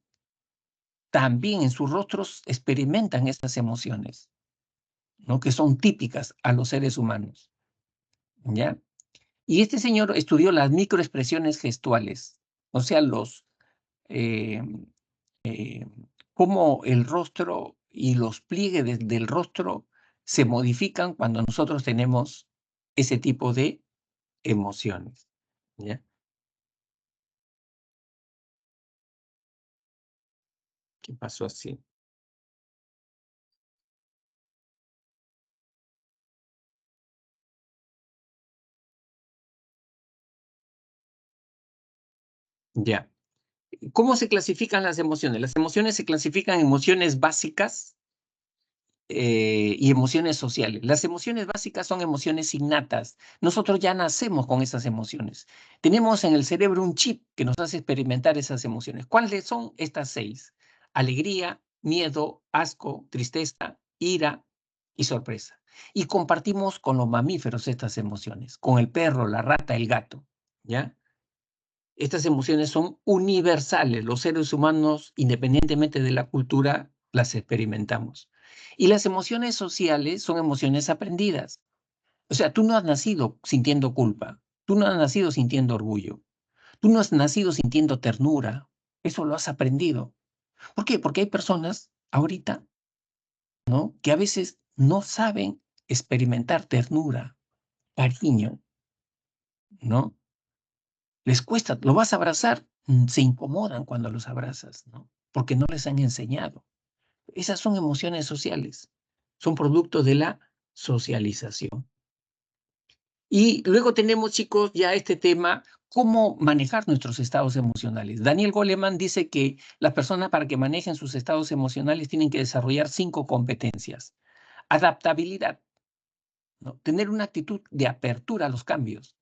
también en sus rostros experimentan estas emociones. ¿no? Que son típicas a los seres humanos, ¿ya? Y este señor estudió las microexpresiones gestuales, o sea, eh, eh, cómo el rostro y los pliegues del rostro se modifican cuando nosotros tenemos ese tipo de emociones, ¿ya? ¿Qué pasó así? Ya. ¿Cómo se clasifican las emociones? Las emociones se clasifican en emociones básicas y emociones sociales. Las emociones básicas son emociones innatas. Nosotros ya nacemos con esas emociones. Tenemos en el cerebro un chip que nos hace experimentar esas emociones. ¿Cuáles son estas 6? Alegría, miedo, asco, tristeza, ira y sorpresa. Y compartimos con los mamíferos estas emociones, con el perro, la rata, el gato, ¿ya? Estas emociones son universales. Los seres humanos, independientemente de la cultura, las experimentamos. Y las emociones sociales son emociones aprendidas. O sea, tú no has nacido sintiendo culpa. Tú no has nacido sintiendo orgullo. Tú no has nacido sintiendo ternura. Eso lo has aprendido. ¿Por qué? Porque hay personas ahorita, ¿no? Que a veces no saben experimentar ternura, cariño, ¿no? Les cuesta, lo vas a abrazar, se incomodan cuando los abrazas, ¿no? Porque no les han enseñado. Esas son emociones sociales, son producto de la socialización. Y luego tenemos, chicos, ya este tema, cómo manejar nuestros estados emocionales. Daniel Goleman dice que las personas para que manejen sus estados emocionales tienen que desarrollar 5 competencias. Adaptabilidad, ¿no? Tener una actitud de apertura a los cambios.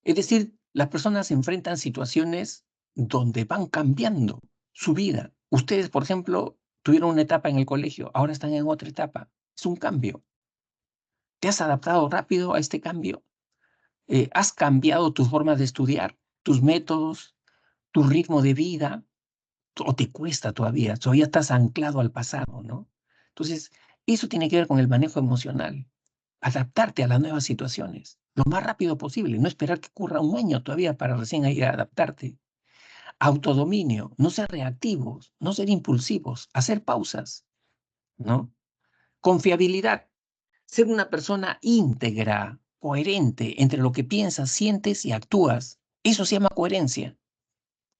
Es decir, las personas se enfrentan situaciones donde van cambiando su vida. Ustedes, por ejemplo, tuvieron una etapa en el colegio, ahora están en otra etapa. Es un cambio. ¿Te has adaptado rápido a este cambio? ¿Has cambiado tus formas de estudiar, tus métodos, tu ritmo de vida? ¿O te cuesta todavía? Todavía estás anclado al pasado, ¿no? Entonces, eso tiene que ver con el manejo emocional. Adaptarte a las nuevas situaciones lo más rápido posible, no esperar que ocurra un año todavía para recién ir a adaptarte. Autodominio, no ser reactivos, no ser impulsivos, hacer pausas, ¿no? Confiabilidad, ser una persona íntegra, coherente entre lo que piensas, sientes y actúas. Eso se llama coherencia.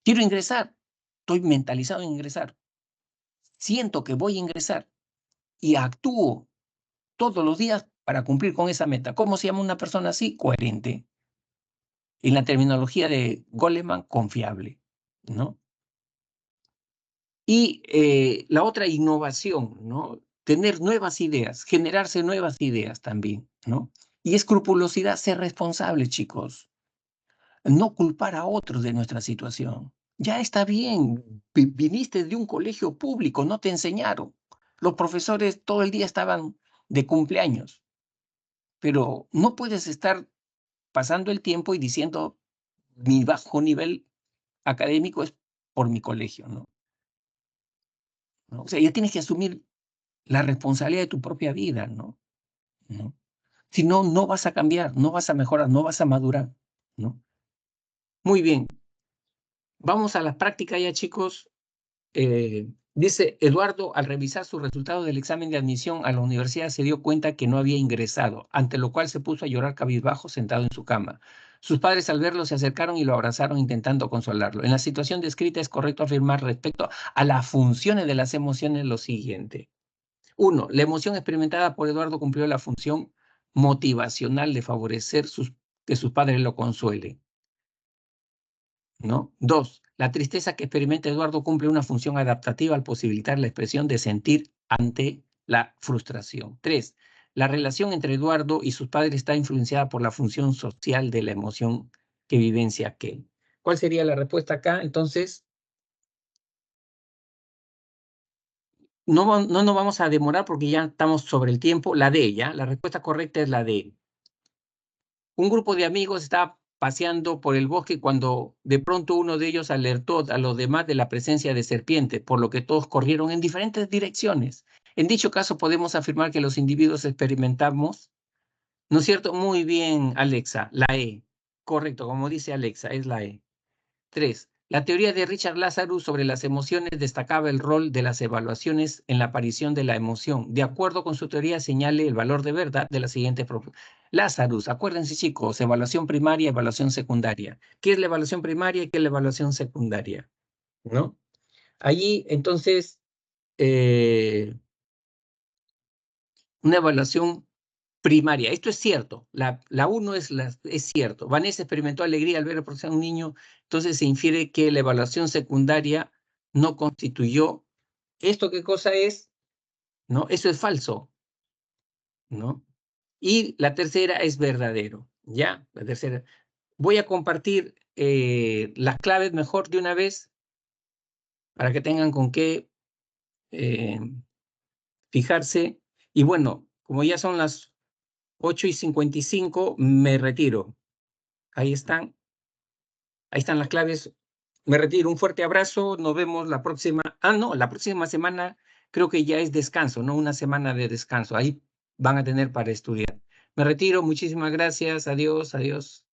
Quiero ingresar, estoy mentalizado en ingresar. Siento que voy a ingresar y actúo todos los días para cumplir con esa meta. ¿Cómo se llama una persona así? Coherente. En la terminología de Goleman, confiable, ¿no? Y la otra, innovación, ¿no? Tener nuevas ideas, generarse nuevas ideas también, ¿no? Y escrupulosidad, ser responsable, chicos. No culpar a otros de nuestra situación. Ya está bien, viniste de un colegio público, no te enseñaron. Los profesores todo el día estaban de cumpleaños, pero no puedes estar pasando el tiempo y diciendo mi bajo nivel académico es por mi colegio, ¿no? ¿No? O sea, ya tienes que asumir la responsabilidad de tu propia vida, ¿no? ¿No? Si no, no vas a cambiar, no vas a mejorar, no vas a madurar, ¿no? Muy bien. Vamos a la práctica ya, chicos. Dice Eduardo, al revisar su resultado del examen de admisión a la universidad se dio cuenta que no había ingresado, ante lo cual se puso a llorar cabizbajo sentado en su cama. Sus padres al verlo se acercaron y lo abrazaron intentando consolarlo. En la situación descrita es correcto afirmar respecto a las funciones de las emociones lo siguiente. 1. La emoción experimentada por Eduardo cumplió la función motivacional de favorecer que sus padres lo consuelen, ¿no? 2. La tristeza que experimenta Eduardo cumple una función adaptativa al posibilitar la expresión de sentir ante la frustración. 3. La relación entre Eduardo y sus padres está influenciada por la función social de la emoción que vivencia aquel. ¿Cuál sería la respuesta acá? Entonces, no nos vamos a demorar porque ya estamos sobre el tiempo. La D, ¿ya? La respuesta correcta es la D. Un grupo de amigos estaba paseando por el bosque cuando de pronto uno de ellos alertó a los demás de la presencia de serpientes, por lo que todos corrieron en diferentes direcciones. En dicho caso, podemos afirmar que los individuos experimentamos, ¿no es cierto? Muy bien, Alexa, la E. Correcto, como dice Alexa, es la E. 3. La teoría de Richard Lazarus sobre las emociones destacaba el rol de las evaluaciones en la aparición de la emoción. De acuerdo con su teoría, señale el valor de verdad de la siguiente propuesta. Lazarus, acuérdense chicos, evaluación primaria, evaluación secundaria. ¿Qué es la evaluación primaria y qué es la evaluación secundaria? ¿No? Allí, entonces, una evaluación primaria. Esto es cierto. La 1 es cierto. Vanessa experimentó alegría al ver el proceso de un niño, entonces se infiere que la evaluación secundaria no constituyó. ¿Esto qué cosa es? ¿No? Eso es falso, ¿no? Y la tercera es verdadero, ¿ya? La tercera. Voy a compartir las claves mejor de una vez para que tengan con qué fijarse. Y bueno, como ya son las 8:55, me retiro. Ahí están las claves. Me retiro. Un fuerte abrazo. Nos vemos la próxima. No, la próxima semana creo que ya es descanso, ¿no? Una semana de descanso. Ahí van a tener para estudiar. Me retiro. Muchísimas gracias. Adiós, adiós.